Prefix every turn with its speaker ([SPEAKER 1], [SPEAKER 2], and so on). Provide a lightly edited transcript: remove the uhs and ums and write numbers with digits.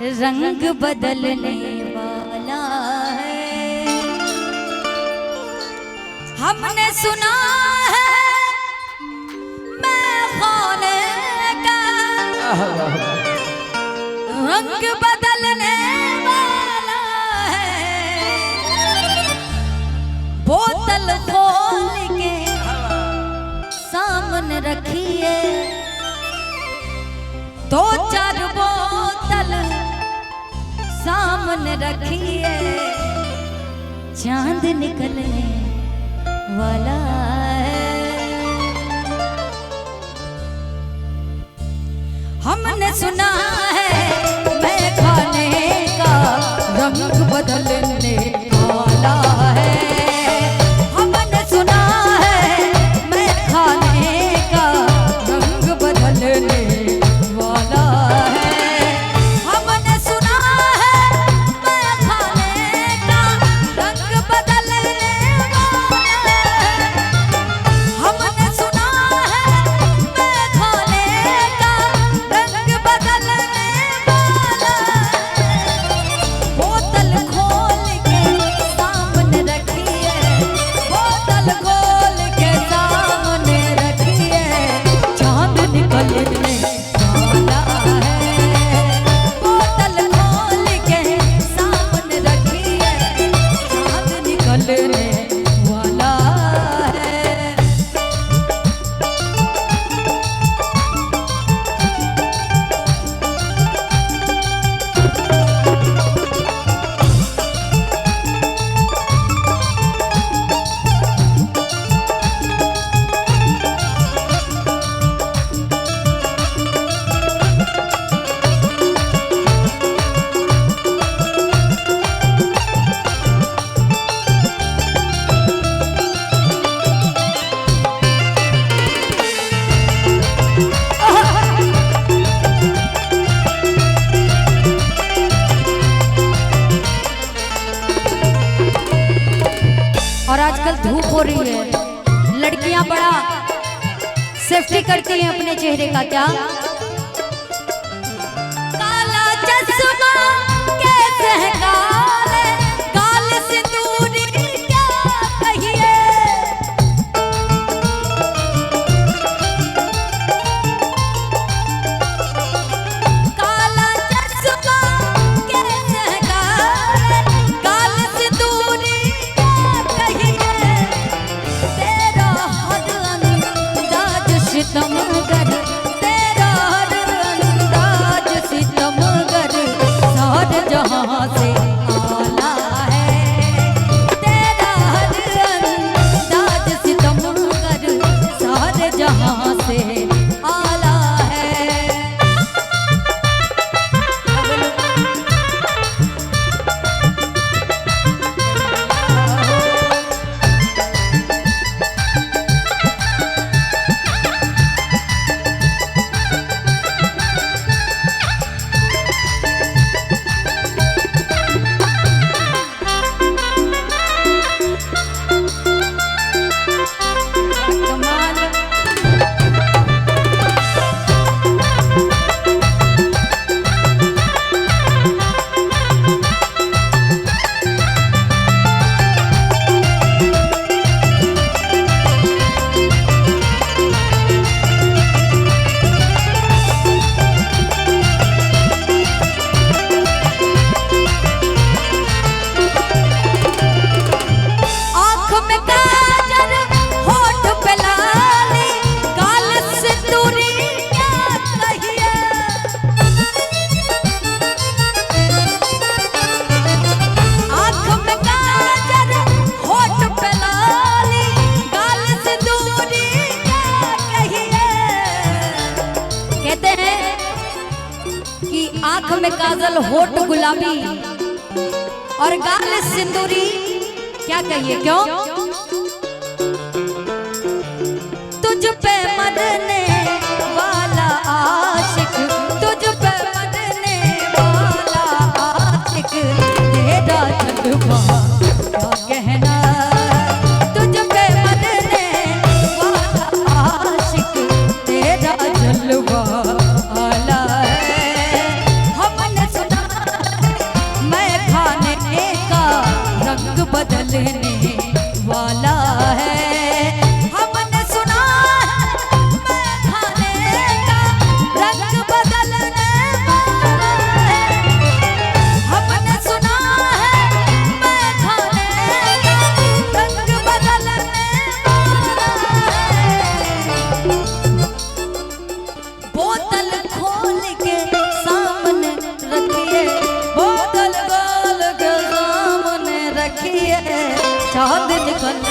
[SPEAKER 1] रंग बदलने वाला है। हमने सुना है मैं खाने का रंग बदलने वाला है। बोतल खोल के सामने रखिए, दो चार बोतल सामने रखिए, चांद निकलने वाला है। हमने सुना है मैं खाने का रंग बदलने वाला है। हमने सुना है मैं खाने का रंग बदलने वाला है। हमने सुना है मैं खाने का रंग बदलने वाला है। हमने सुना है मैं खाने का रंग बदलने वाला है। बोतल खोल के सामने रखिए, बोतल खोल के सामने रखिए, चांद निकलने वाला है। बोतल खोल के सामने रखिए, चांद निकलने वाला है। और आजकल धूप हो रही है, लड़कियां बड़ा सेफ्टी करती हैं अपने चेहरे का। क्या काला चश्मा कैसे है काले, काले सिंदूरी क्या कहिए। काला चश्मा कैसे है काले, काले सिंदूरी तेरा हर अंदाज सितमगर, तेरा हर अंदाज सितमगर, सारे जहां से आला है। तेरा हर अंदाज सितमगर, सारे जहां से आला है। आंख में काजल, होठ गुलाबी और गाल सिंदूरी, क्या कहिए क्यों। तुझ पे मरने वाला आशिक, तुझ पे मरने वाला आशिक, तेरा जज्बा क्या कहना। तुझ पे मरने वाला आशिक, तेरा जलवा आला है। हमने सुना खोल के सामने रखिए, बोतल खोल के सामने रखिए, चांद निकल